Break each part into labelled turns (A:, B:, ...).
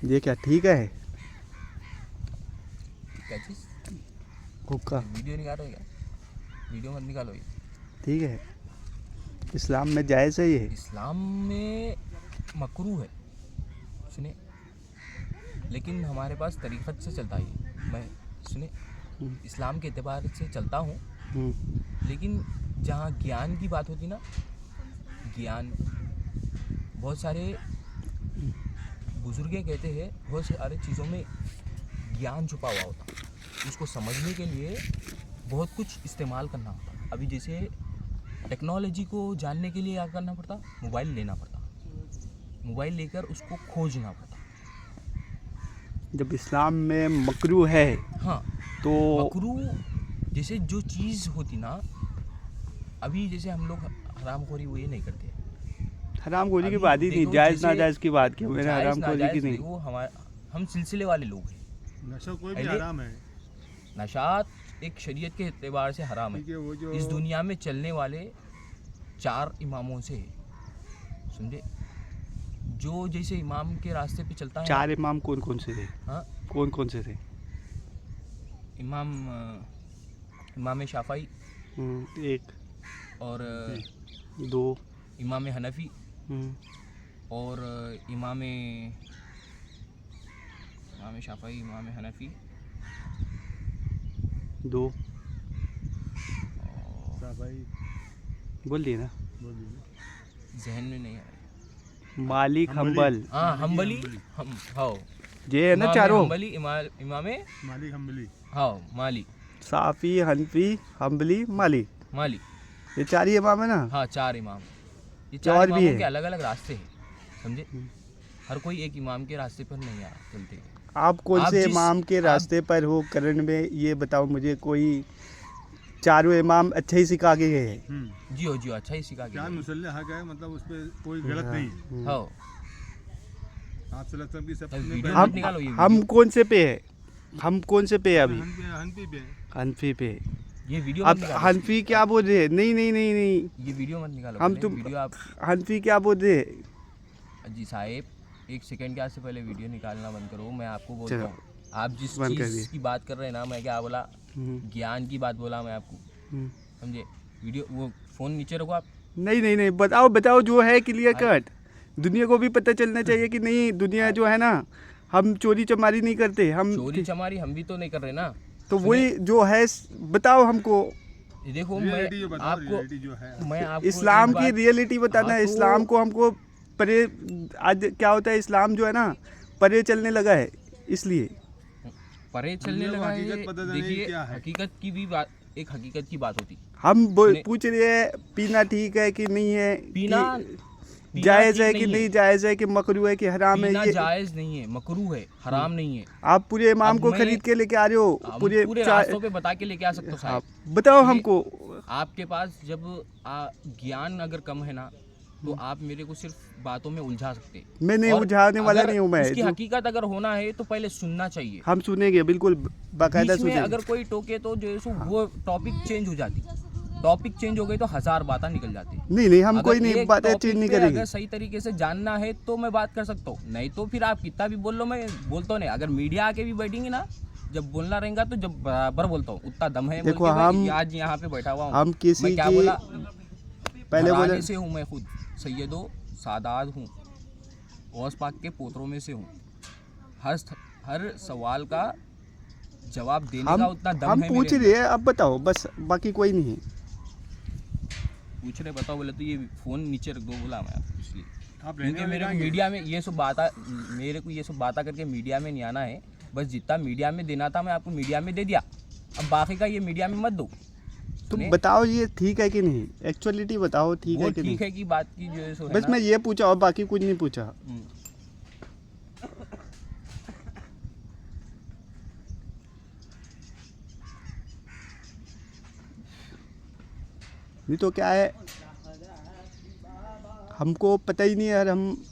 A: ये क्या ठीक है?
B: क्या चीज़?
A: हुक्का
B: वीडियो निकालो क्या? वीडियो मत निकालो ये।
A: ठीक है? इस्लाम में जायज़ है ये?
B: इस्लाम में मकरू है, सुने, लेकिन हमारे पास तरीक़त से चलता है ये। मैं सुने इस्लाम के एतबार से चलता हूँ, लेकिन जहाँ ज्ञान की बात होती ना, ज्ञान, बहुत सारे बुजुर्गे कहते हैं बहुत सारे चीज़ों में ज्ञान छुपा हुआ होता, उसको समझने के लिए बहुत कुछ इस्तेमाल करना होता। अभी जैसे टेक्नोलॉजी को जानने के लिए क्या करना पड़ता? मोबाइल लेना पड़ता, मोबाइल लेकर उसको खोजना पड़ता।
A: जब इस्लाम में मकरू है
B: हाँ,
A: तो
B: मकरू जैसे जो चीज़ होती ना, अभी जैसे हम लोग हरामखोरी वो ये नहीं करते।
A: हरामखोरी की
B: अभी
A: बात ही नहीं,
B: देखो
A: जायज़
B: जैसे
A: नाजायज़ की बात की मैंने,
B: जायज़
A: हरामखोरी की
B: नाजायज़
A: नहीं।
B: वो हम सिलसिले वाले लोग हैं।
C: नशा कोई भी
B: पहले
C: हराम है।
B: नशात एक शरीयत के एतबार से हराम
C: ठीक है, वो
B: है।
C: जो
B: इस दुनिया में चलने वाले 4 इमामों से है, समझे, जो जैसे इमाम के रास्ते पे चलता है।
A: 4 इमाम कौन कौन से थे?
B: हाँ,
A: कौन कौन से थे?
B: इमाम शाफ़ई
A: 1
B: और
A: 2
B: इमाम हनफी और इमाम शाफ़ई, इमाम हनफी
A: 2
C: भाई
A: बोल दिए ना?
C: बोलिए।
B: जहन में नहीं आ रहा।
A: मालिक, हम्बल,
B: हाँ, हम्बली, हम हाँ,
A: ये है ना
B: इमाम
A: चारों?
B: हम्बली, इमाम
C: मालिक हम्बली।
B: हाँ, माली,
A: साफ़ी, हनफी, हम्बली, मालिक,
B: माली,
A: ये 4 ही इमाम है ना?
B: हाँ, 4 इमाम। ये
A: और
B: 4
A: भी
B: इमामों
A: है?
B: के अलग अलग रास्ते हैं, समझे, हर कोई एक इमाम के रास्ते पर नहीं आ चलते।
A: आप कौन
B: आप
A: से
B: जिस-
A: इमाम के
B: आप-
A: रास्ते पर हो करण में, ये बताओ मुझे। कोई चारों इमाम अच्छा ही सिखा के गए हैं?
B: जियो जियो अच्छा ही सिखा
C: क्या
B: के
C: मुसल्ले हक है, मतलब उस पर कोई गलत नहीं है।
B: हाँ।
C: आप सल्लल्लाहु अलैहि वसल्लम की सब
B: तो
C: में
B: वीडियो
C: बयान-
B: मत निकालो ये
A: हम
B: वीडियो।
A: कौन से पे है? हम कौन से पे है अभी?
C: हनफी पे है।
A: हनफी पे।
B: ये वीडियो
A: अब
B: मत निकालो।
A: हनफी क्या बोल रहे हैं? नहीं नहीं नहीं नहीं,
B: ये वीडियो मत निकालो।
A: हम
B: पहले
A: तुम
B: वीडियो आप
A: हनफी क्या बोल रहे हैं?
B: जी साहेब, 1 सेकंड के आज से पहले वीडियो निकालना बंद करो। मैं आपको बोलता
A: चलो,
B: हूँ, आप जिस
A: बंद कर
B: चीज़
A: दिए।
B: की बात कर रहे हैं ना, मैं क्या बोला,
A: हम्म,
B: ज्ञान की बात बोला मैं आपको,
A: हम्म।
B: समझे। वीडियो वो फ़ोन नीचे रखो आप।
A: नहीं नहीं नहीं, बताओ बताओ जो है क्लियर
B: अरे-
A: कट। दुनिया को भी पता चलना चाहिए कि नहीं, दुनिया जो है ना, हम चोरी चमारी नहीं करते हम।
B: चोरी चमारी हम भी तो नहीं कर रहे ना।
A: तो
B: सुनिए,
A: वही जो है बताओ हमको।
B: ये देखो,
C: रियलिटी जो
B: मैं
C: बताओ,
B: आपको
C: रियलिटी जो है।
B: मैं आपको
A: इस्लाम
B: एक
A: की
B: बात-
A: रियलिटी बताना है।
B: हाँ, तो
A: इस्लाम को हमको परे, आज क्या होता है, इस्लाम जो है ना परे चलने लगा है, इसलिए
B: परे चलने
C: दुनिया को
B: लगा है।
C: हकीकत पता नहीं
B: देखिए,
C: क्या है।
B: हकीकत की भी बात, एक हकीकत की बात होती।
A: हम
B: सुनिए,
A: पूछ रहे हैं पीना ठीक है कि नहीं है,
B: पीना
A: कि जायज़ है
B: ठीक
A: कि
B: नहीं
A: नहीं जायज़ है, कि मकरू है कि हराम है,
B: पीना
A: ये
B: जायज़ नहीं है, मकरू है, हराम नहीं है।
A: आप पूरे इमाम
B: अब
A: को
B: मैं-
A: खरीद के लेके आ रहे हो।
B: हम
A: पूरे
B: पूरे
A: चार,
B: रास्तों पे बता के लेके आ सकते हो
A: आप
B: साहब।
A: बताओ
B: ये-
A: हमको।
B: आपके पास जब ज्ञान अगर कम है ना, तो आप मेरे को सिर्फ बातों में उलझा सकते हैं।
A: मैं नहीं
B: और
A: उलझाने वाला
B: अगर
A: नहीं हूँ मैं।
B: उसकी
A: जो
B: हकीकत अगर होना है तो पहले सुनना चाहिए।
A: हम सुनेंगे, बिल्कुल बाकायदा
B: बीच में
A: सुनेंगे।
B: अगर कोई टोके तो जो है सो वो टॉपिक चेंज हो जाती। टॉपिक चेंज हो गई तो 1000 बातें निकल जाती।
A: नहीं नहीं, हम
B: अगर
A: कोई नहीं
B: एक
A: बातें
B: टॉपिक
A: चेंज नहीं
B: पे
A: करेंगे।
B: अगर सही तरीके से जानना है तो मैं बात कर सकता हूँ, नहीं तो फिर आप कितना भी बोल लो, मैं बोलता नहीं। अगर मीडिया आके भी बैठेंगे ना, जब बोलना रहेगा तो जब बराबर बोलता हूँ, उतना दम है।
A: देखो,
B: बोल के
A: हम-
B: मैं आज यहाँ पे बैठा हुआ हूँ।
A: हम किसी
B: मैं क्या
A: की-
B: बोला,
A: पहले
B: घराने
A: बोले
B: से हूँ मैं खुद, सैयदो सादात हूँ, गौस पाक के पोतरों में से हूँ। हर सवाल का जवाब देने
A: हम
B: का उतना दम
A: हम
B: है
A: पूछ
B: मेरे
A: रहे हैं, अब बताओ बस, बाकी कोई नहीं है।
B: अंदर। पूछ रहे बताओ, बोले तो ये फ़ोन नीचे रख दो, बोला मैं आपको इसलिए,
C: आप
B: क्योंकि मेरे को मीडिया में ये सब बात करके मीडिया में नहीं आना है। बस जितना मीडिया में देना था मैं आपको मीडिया में दे दिया, अब बाकी का ये मीडिया में मत दो।
A: तुम
B: सुनिए,
A: बताओ ये ठीक है कि नहीं, एक्चुअलिटी बताओ, ठीक
B: वो
A: है कि
B: ठीक
A: नहीं।
B: है कि बात की जो है सो है
A: बस
B: ना।
A: मैं ये पूछा और बाकी कुछ नहीं पूछा। नहीं तो क्या है, हमको पता ही नहीं है यार। हम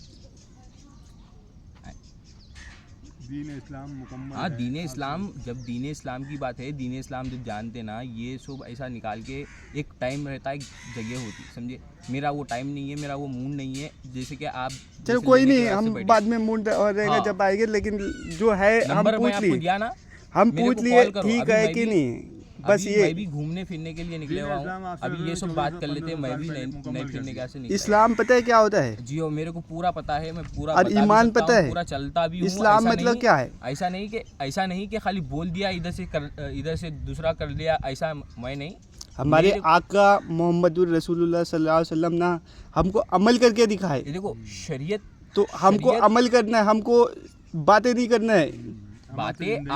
C: दीन इस्लाम मुकम्मल
B: हाँ
C: है।
B: दीन इस्लाम, जब दीन इस्लाम की बात है, दीन इस्लाम जब जानते ना, ये सब ऐसा निकाल के एक टाइम रहता है, एक जगह होती, समझे। मेरा वो टाइम नहीं है, मेरा वो मूड नहीं है, जैसे कि आप
A: चलो
B: जैसे
A: कोई
B: लेने के
A: नहीं,
B: बाद से
A: हम
B: बैठे।
A: बाद में मूड और रहेगा
B: हाँ।
A: जब आएंगे, लेकिन जो है हम
B: नंबर मैं
A: पूछ
B: आपको
A: लिए,
B: दिया ना,
A: हम
B: मेरे
A: पूछ
B: को
A: लिए
B: कॉल करो।
A: ठीक
B: अभी
A: है
B: मैं
A: कि
B: भी-
A: नहीं, बस
B: अभी
A: ये
B: मैं भी घूमने फिरने के लिए निकले
C: दीन
B: हुआ
C: इस्लाम
B: हूँ,
C: आपसे
B: अभी ये सब
C: 1400
B: बात कर लेते हैं, मैं
C: 1500
B: भी
C: साल
B: नए
C: पहले
B: नए
C: मुकम्मल
B: फिरने
C: कर
B: के से निकला।
A: इस्लाम पता है क्या होता है?
B: जी, और मेरे को पूरा पता है, मैं पूरा
A: और
B: बता भी
A: ईमान
B: सकता
A: पता
B: हूँ,
A: है?
B: पूरा चलता भी हूँ।
A: इस्लाम
B: ऐसा
A: मतलब
B: नहीं-
A: क्या है?
B: ऐसा नहीं कि खाली बोल दिया, इधर से दूसरा कर लिया, ऐसा मैं नहीं।
A: हमारे
B: मेरे-
A: आका मोहम्मदुर रसूलुल्लाह सल्लल्लाहु अलैहि वसल्लम ना हमको अमल करके दिखाए,
B: ये देखो शरीयत,
A: तो हमको
B: शरीयत-
A: अमल करना है, हमको बातें नहीं करना है।
B: बातें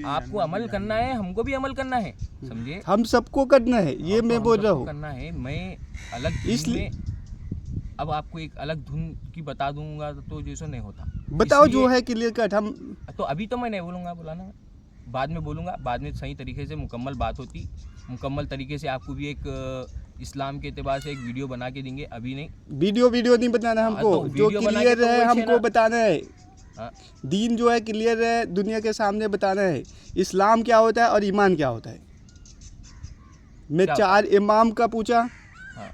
B: आपको अमल करना है, हमको भी अमल करना है, समझे।
A: हम सबको करना है, ये
B: आपको
A: मैं
B: हम
A: बोल रहा
B: सबको
A: हूँ।
B: करना है। मैं अलग धुन
A: इसलिए-
B: में, अब आपको एक अलग धुन की बता दूंगा तो जैसा नहीं होता।
A: बताओ
B: इसलिए-
A: जो है क्लियर कट। हम
B: तो अभी तो मैं नहीं बोलूँगा, बोलाना बाद में बोलूँगा, बाद में सही तरीके से मुकम्मल बात होती, मुकम्मल तरीके से आपको भी एक इस्लाम के एतबार से एक वीडियो बना के देंगे, अभी नहीं।
A: वीडियो नहीं बनाना हमको,
B: तो
A: जो
B: वीडियो बना के
A: क्लियर
B: तो
A: है
B: वही
A: हमको
B: ना।
A: बताना है।
B: हाँ,
A: दीन जो है क्लियर है, दुनिया के सामने बताना है। इस्लाम क्या होता है और ईमान क्या होता है। मैं
B: क्या
A: 4 इमाम का पूछा,
B: हाँ,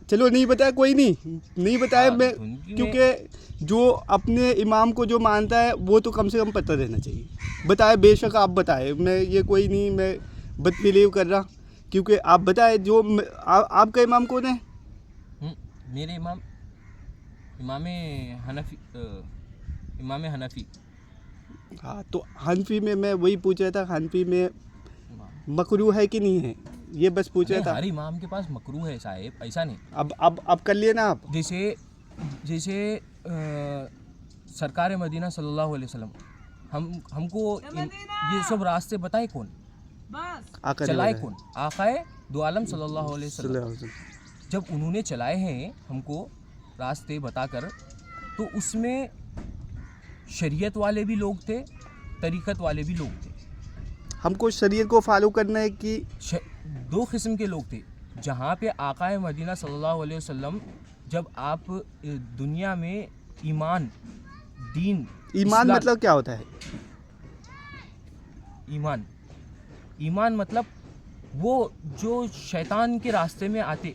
A: चलो नहीं बताया, कोई नहीं बताया।
B: हाँ,
A: मैं
B: धुन की
A: क्योंकि जो अपने इमाम को जो मानता है वो तो कम से कम पता रहना चाहिए। बताए, बेशक आप बताए, मैं ये कोई नहीं, मैं बदबिलीव कर रहा, क्योंकि आप बताए जो आपका इमाम कौन है?
B: मेरे इमाम इमाम हनफी।
A: हाँ, तो हनफी में मैं वही पूछ रहा था, हनफी में मकरू है कि नहीं है, ये बस पूछ रहा
B: नहीं,
A: था।
B: हर इमाम के पास मकरू है साहेब, ऐसा नहीं।
A: अब कर लिए ना आप।
B: जैसे सरकार मदीना सल्लल्लाहु अलैहि वसल्लम, हमको ये सब रास्ते बताए कौन,
A: आका ने
B: चलाए
A: बताया।
B: कौन? आकाए दो आलम सल्लल्लाहु अलैहि वसल्लम।
A: सल्लल्लाहु अलैहि वसल्लम।
B: जब उन्होंने चलाए हैं हमको रास्ते बताकर, तो उसमें शरीयत वाले भी लोग थे, तरीक़त वाले भी लोग थे।
A: हमको शरीयत को फॉलो करना है कि
B: दो किस्म के लोग थे। जहाँ पे आकाए मदीना सल्लल्लाहु अलैहि वसल्लम, जब आप दुनिया में ईमान, दीन,
A: ईमान
B: इस्लाम-
A: मतलब क्या होता है?
B: ईमान मतलब वो जो शैतान के रास्ते में आते,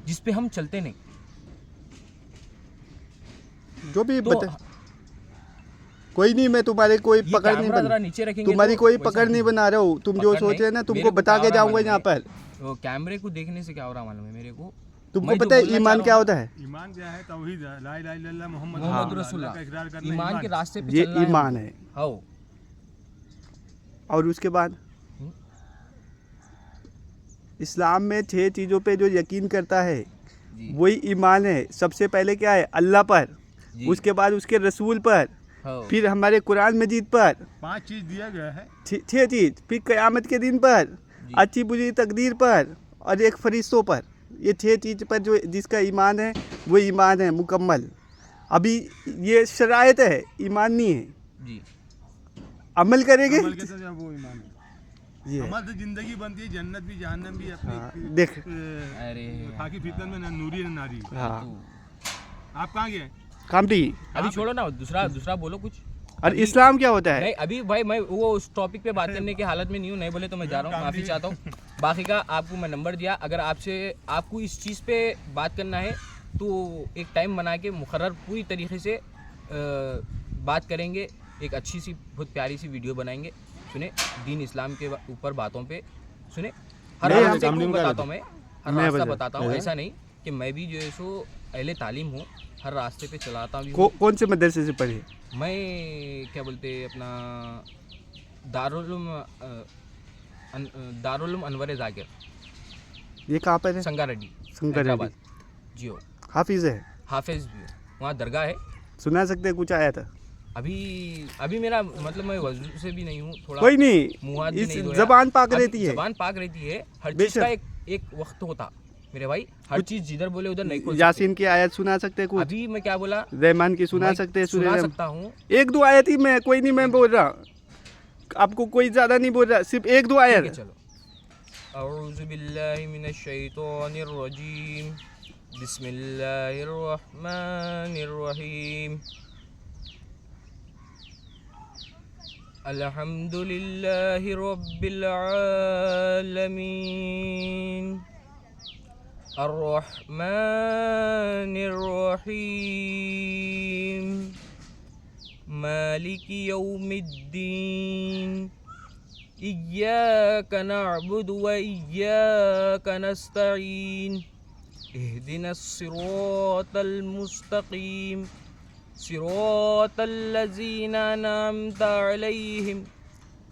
B: जिस पे हम चलते नहीं,
A: जो भी
B: तो
A: बता, कोई नहीं, मैं तुम्हारे कोई
B: ये
A: पकड़ नहीं
B: कैमरा जरा
A: बना,
B: नीचे रखेंगे
A: तुम्हारी
B: तो
A: कोई
B: वैसा
A: पकड़ नहीं बना रहा हूँ। तुम जो
B: पकड़
A: सोच
B: नहीं,
A: रहे हैं ना, तुमको
B: मेरे को
A: बता
B: क्या
A: के
B: हो रहा
A: जाऊंगा
B: मालूम
A: यहाँ
B: है?
A: पर।
B: वो कैमरे को देखने से क्या हो रहा मालूम है मेरे को?
A: तुमको
B: मैं जो
A: पता है
B: बोलना
A: ईमान
B: चाह
A: क्या
B: रहा
A: होता है?
C: ईमान क्या है? तौहीद है, ला इलाहा इल्लल्लाह
B: हूँ,
C: मोहम्मद
B: मोहम्मद
C: रसूलुल्लाह का इकरार करना
B: ईमान के रास्ते पे
A: ये
B: चलना है
A: ईमान
B: हमको।
A: है।
B: हाँ,
A: और उसके बाद
B: हम्म।
A: इस्लाम में 6 चीज़ों पे जो यकीन करता है
B: जी,
A: वही ईमान है। सबसे पहले क्या है? अल्लाह पर,
B: जी,
A: उसके बाद उसके रसूल पर,
B: हाँ,
A: फिर हमारे कुरान मजीद पर,
C: 5 चीज़ दिया गया है।
A: 6 चीज़, फिर क़यामत के दिन पर,
B: जी।
A: अच्छी बुरी तकदीर पर, और एक फरिश्तों पर। ये 6 चीज़ पर जो जिसका ईमान है वो ईमान है मुकम्मल। अभी ये शराइत है, ईमान नहीं है।
B: जी।
A: अमल करेंगे
C: अमल के तो जब वो ईमान है।
A: ये है।
C: अमल से जिंदगी बनती है, जन्नत भी जहन्नम भी अपनी
A: हाँ, देख।
B: अरे
C: खाकी फितन में नूरी है नारी।
A: हाँ,
B: तो
C: आप कहाँ गए?
A: कामटी।
B: अभी छोड़ो ना, दूसरा बोलो कुछ।
A: और
B: अभी-
A: इस्लाम क्या होता है?
B: नहीं, अभी भाई मैं वो उस टॉपिक पे बात करने की हालत में नहीं हूँ, नहीं बोले तो मैं जा रहा हूँ, माफ़ी चाहता हूँ। बाकी का आपको मैं नंबर दिया, अगर आपको इस चीज़ पे बात करना है तो एक टाइम बना के मुकर्रर पूरी तरीके से बात करेंगे, एक अच्छी सी बहुत प्यारी सी वीडियो बनाएंगे, सुने, दीन इस्लाम के ऊपर बातों पे, सुने, हर
A: नहीं,
B: रास्ते
A: हम-
B: को बताता हूँ मैं, हर
A: मैं
B: रास्ता
A: बता-
B: बताता हूँ। ऐसा नहीं कि मैं भी जो है सो अहले तालीम हूँ, हर रास्ते पे चलाता भी हूँ।
A: कौन से मदरसे से पढ़े?
B: मैं क्या बोलते अपना दारुल अनवर जाकिर,
A: ये कहाँ पर है?
B: संगारेड्डी,
A: संगारेड्डी।
B: हैदराबाद। जी हो,
A: हाफिज है,
B: हाफिज भी हो, वहाँ दरगाह है।
A: सुना सकते हैं कुछ आया था?
B: अभी मेरा मतलब मैं वजू से भी नहीं हूँ, थोड़ा
A: कोई नहीं,
B: मुँह हाथ भी
A: इस
B: नहीं धोया।
A: जबान पाक
B: अभी
A: रहती है।
B: जबान पाक रहती है, हर चीज़
A: बेशक।
B: का एक वक्त होता मेरे भाई, हर चीज़ जिधर बोले उधर नहीं खोल सकते।
A: यासीन की आयत सुना सकते हैं कुछ?
B: अभी मैं क्या बोला,
A: रहमान की सुना
B: मैं
A: सकते हैं?
B: सुना
A: सूरह
B: सकता हूँ।
A: 1-2 आयत ही, मैं कोई नहीं, मैं बोल रहा, आपको कोई ज़्यादा नहीं बोल रहा, सिर्फ 1-2
B: ठीक है,
A: आयत।
B: चलो। अऊज़ु बिल्लाहि मिनश शैतानिर रजीम, बिस्मिल्लाहिर रहमानिर रहीम। अल्हम्दुलिल्लाहि रब्बिल आलमीन अर्रहमानिर रहीम मालिकी यौमिद्दीन इय्याका नअबुदु व इय्याका नस्तईन इहदिनस सिरातल मुस्तकीम सिरातल लज़ीना अनअमता अलैहिम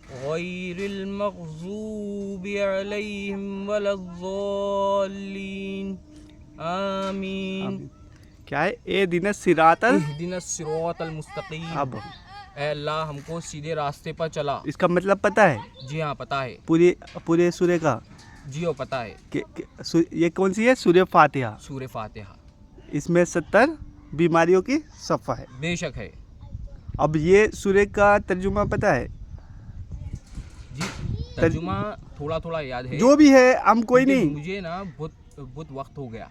B: गैरिल मग़ज़ूबि अलैहिम वलज़्ज़ाल्लीन आमीन।
A: क्या है? ए दिन सिरातल
B: इहदिनस सिरातल मुस्तकीम।
A: अब
B: ऐ अल्लाह हमको सीधे रास्ते पर चला।
A: इसका मतलब पता है?
B: जी हाँ पता है।
A: पूरे सूर्य का
B: जी हो पता है।
A: ये कौन सी है? सूर्य फातिहा।
B: सूर्य फातिहा।
A: इसमें 70 बीमारियों की सफ़ा है।
B: बेशक है
A: अब ये सूर्य का तर्जुमा पता है?
B: जी। तर्जुमा थोड़ा थोड़ा याद है।
A: जो भी है हम कोई
B: क्योंकि
A: नहीं।
B: मुझे ना बहुत वक्त हो गया,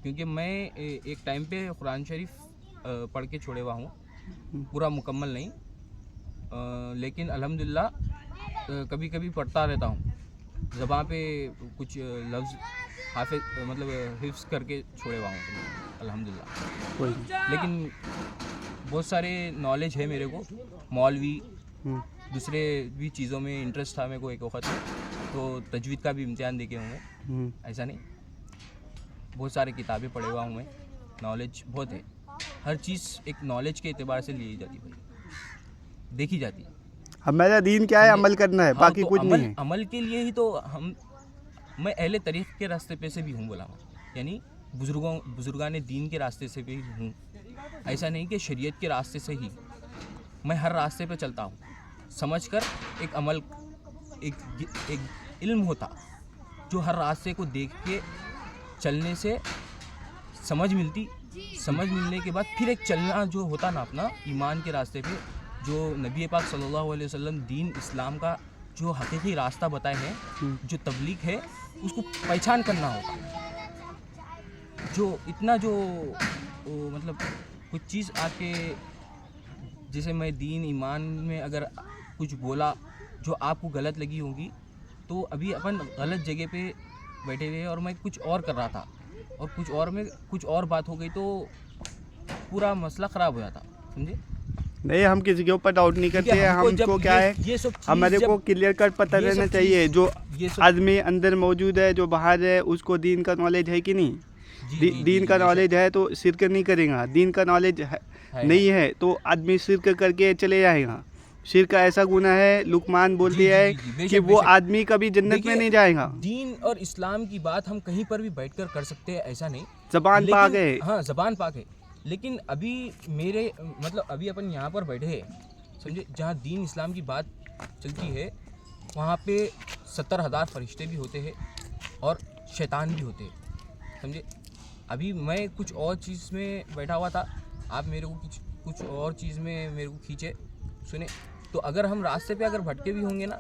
B: क्योंकि मैं एक टाइम पे कुरान शरीफ पढ़ के छोड़े हुआ हूँ, पूरा मुकम्मल नहीं, लेकिन अल्हम्दुलिल्लाह कभी कभी पढ़ता रहता हूँ। ज़बान पे कुछ लफ्ज़ हाफिज मतलब हिफ्ज़ करके छोड़े हुआ हूँ अल्हम्दुलिल्लाह।
A: कोई नहीं।
B: लेकिन बहुत सारे नॉलेज है मेरे को, मौलवी दूसरे भी चीज़ों में इंटरेस्ट था मेरे को एक वक्त, तो तजवीद का भी इम्तिहान देके हूँ मैं, ऐसा नहीं, बहुत सारी किताबें पढ़े हुआ हूँ मैं, नॉलेज बहुत है। हर चीज़ एक नॉलेज के एतबार से ली जाती है, देखी जाती है।
A: हमारा दीन क्या है? अमल करना है,
B: हाँ,
A: बाकी
B: तो
A: कुछ नहीं है।
B: अमल के लिए ही तो मैं अहले तरीक़ के रास्ते पे से भी हूँ बोला हूँ, यानी बुजुर्गान दीन के रास्ते से भी हूँ। ऐसा नहीं कि शरीयत के रास्ते से ही, मैं हर रास्ते पे चलता हूँ, समझकर एक अमल, एक इल्म होता जो हर रास्ते को देख के चलने से समझ मिलती, समझ मिलने के बाद फिर एक चलना जो होता ना अपना ईमान के रास्ते पे, जो नबी पाक सल्लल्लाहु अलैहि वसल्लम दीन इस्लाम का जो हकीकी रास्ता बताए हैं, जो तबलीग है, उसको पहचान करना होता। जो इतना जो मतलब कुछ चीज़ आके, जैसे मैं दीन ईमान में अगर कुछ बोला जो आपको गलत लगी होगी, तो अभी अपन गलत जगह पे बैठे हुए और मैं कुछ और कर रहा था और कुछ और में कुछ और बात हो गई, तो पूरा मसला ख़राब हो जाता, समझे?
A: नहीं, हम किसी के ऊपर डाउट नहीं करते हैं। हमको क्या है, हमारे को क्लियर कट पता रहना चाहिए। जो आदमी अंदर मौजूद है, जो बाहर है, उसको दीन का नॉलेज है कि नहीं? दीन का नॉलेज है तो शिरक नहीं करेगा। दीन का नॉलेज नहीं है तो आदमी शिरक करके चले जाएगा। शिरक ऐसा गुनाह है, लुकमान बोलती है कि वो आदमी कभी जन्नत में नहीं जाएगा।
B: दीन और इस्लाम की बात हम कहीं पर भी बैठकर कर सकते हैं, ऐसा नहीं,
A: ज़बान पाक है।
B: हाँ, ज़बान पाक है, लेकिन अभी मेरे मतलब अभी अपन यहाँ पर बैठे हैं, समझे, जहाँ दीन इस्लाम की बात चलती है, वहाँ पे 70,000 फरिश्ते भी होते हैं और शैतान भी होते हैं, समझे। अभी मैं कुछ और चीज़ में बैठा हुआ था, आप मेरे को कुछ और चीज़ में मेरे को खींचे, सुने, तो अगर हम रास्ते पे अगर भटके भी होंगे ना,